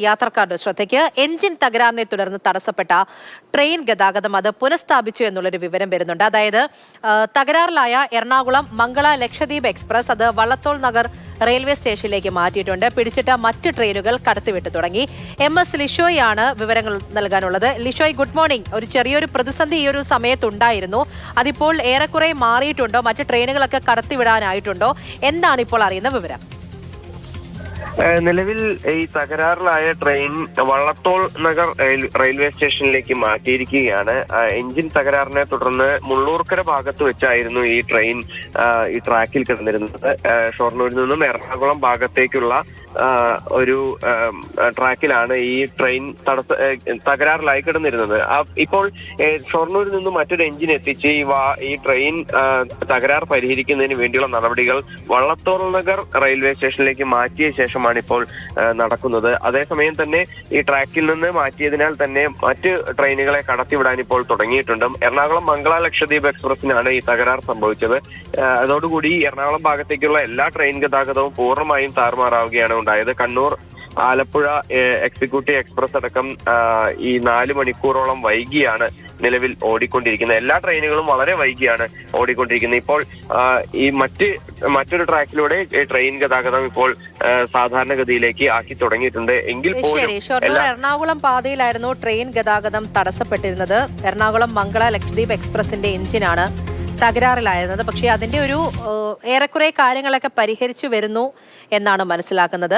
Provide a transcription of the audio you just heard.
യാത്രക്കാരുടെ ശ്രദ്ധയ്ക്ക് എഞ്ചിൻ തകരാറിനെ തുടർന്ന് തടസ്സപ്പെട്ട ട്രെയിൻ ഗതാഗതം അത് പുനഃസ്ഥാപിച്ചു എന്നുള്ളൊരു വിവരം വരുന്നുണ്ട്. അതായത് തകരാറിലായ എറണാകുളം മംഗള ലക്ഷദ്വീപ് എക്സ്പ്രസ് അത് വള്ളത്തോൾ നഗർ റെയിൽവേ സ്റ്റേഷനിലേക്ക് മാറ്റിയിട്ടുണ്ട്. പിടിച്ചിട്ട മറ്റ് ട്രെയിനുകൾ കടത്തിവിട്ടു തുടങ്ങി. MS ലിഷോയാണ് വിവരങ്ങൾ നൽകാനുള്ളത്. Lishoy, good morning. ഒരു ചെറിയൊരു പ്രതിസന്ധി ഈ ഒരു സമയത്തുണ്ടായിരുന്നു. അതിപ്പോൾ ഏറെക്കുറെ മാറിയിട്ടുണ്ടോ? മറ്റ് ട്രെയിനുകളൊക്കെ കടത്തിവിടാനായിട്ടുണ്ടോ? എന്താണ് ഇപ്പോൾ അറിയുന്ന വിവരം? നിലവിൽ ഈ തകരാറിലായ ട്രെയിൻ വള്ളത്തോൾ നഗർ റെയിൽവേ സ്റ്റേഷനിലേക്ക് മാറ്റിയിരിക്കുകയാണ്. എഞ്ചിൻ തകരാറിനെ തുടർന്ന് മുള്ളൂർക്കര ഭാഗത്ത് വെച്ചായിരുന്നു ഈ ട്രെയിൻ ഈ ട്രാക്കിൽ കിടന്നിരുന്നത്. ഷൊർണൂരിൽ നിന്നും എറണാകുളം ഭാഗത്തേക്കുള്ള ഒരു ട്രാക്കിലാണ് ഈ ട്രെയിൻ തകരാറിലായി കിടന്നിരുന്നത്. ഇപ്പോൾ ഷൊർണൂരിൽ നിന്നും മറ്റൊരു എഞ്ചിൻ എത്തിച്ച് ഈ ട്രെയിൻ തകരാർ പരിഹരിക്കുന്നതിന് വേണ്ടിയുള്ള നടപടികൾ വള്ളത്തോൾ നഗർ റെയിൽവേ സ്റ്റേഷനിലേക്ക് മാറ്റിയ ശേഷമാണ് ഇപ്പോൾ നടക്കുന്നത്. അതേസമയം തന്നെ ഈ ട്രാക്കിൽ നിന്ന് മാറ്റിയതിനാൽ തന്നെ മറ്റ് ട്രെയിനുകളെ കടത്തിവിടാൻ ഇപ്പോൾ തുടങ്ങിയിട്ടുണ്ട്. എറണാകുളം മംഗള ലക്ഷദ്വീപ് എക്സ്പ്രസിനാണ് ഈ തകരാർ സംഭവിച്ചത്. അതോടുകൂടി എറണാകുളം ഭാഗത്തേക്കുള്ള എല്ലാ ട്രെയിൻ ഗതാഗതവും പൂർണ്ണമായും താറുമാറാവുകയാണ് ഉണ്ടായത്. കണ്ണൂർ ആലപ്പുഴ എക്സിക്യൂട്ടീവ് എക്സ്പ്രസ് അടക്കം ഈ 4 മണിക്കൂറോളം വൈകിയാണ് നിലവിൽ ഓടിക്കൊണ്ടിരിക്കുന്നത്. എല്ലാ ട്രെയിനുകളും വളരെ വൈകിയാണ് ഓടിക്കൊണ്ടിരിക്കുന്നത്. ഇപ്പോൾ ഈ മറ്റൊരു ട്രാക്കിലൂടെ ട്രെയിൻ ഗതാഗതം ഇപ്പോൾ സാധാരണഗതിയിലേക്ക് ആക്കി തുടങ്ങിയിട്ടുണ്ട്. എങ്കിൽ പോലും എറണാകുളം പാതയിലായിരുന്നു ട്രെയിൻ ഗതാഗതം തടസ്സപ്പെട്ടിരുന്നത്. എറണാകുളം മംഗള ലക്ഷദ്വീപ് എക്സ്പ്രസിന്റെ എഞ്ചിനാണ് തകരാറിലായിരുന്നത്. പക്ഷേ അതിന്റെ ഒരു ഏറെക്കുറെ കാര്യങ്ങളൊക്കെ പരിഹരിച്ചു വരുന്നു എന്നാണ് മനസ്സിലാക്കുന്നത്.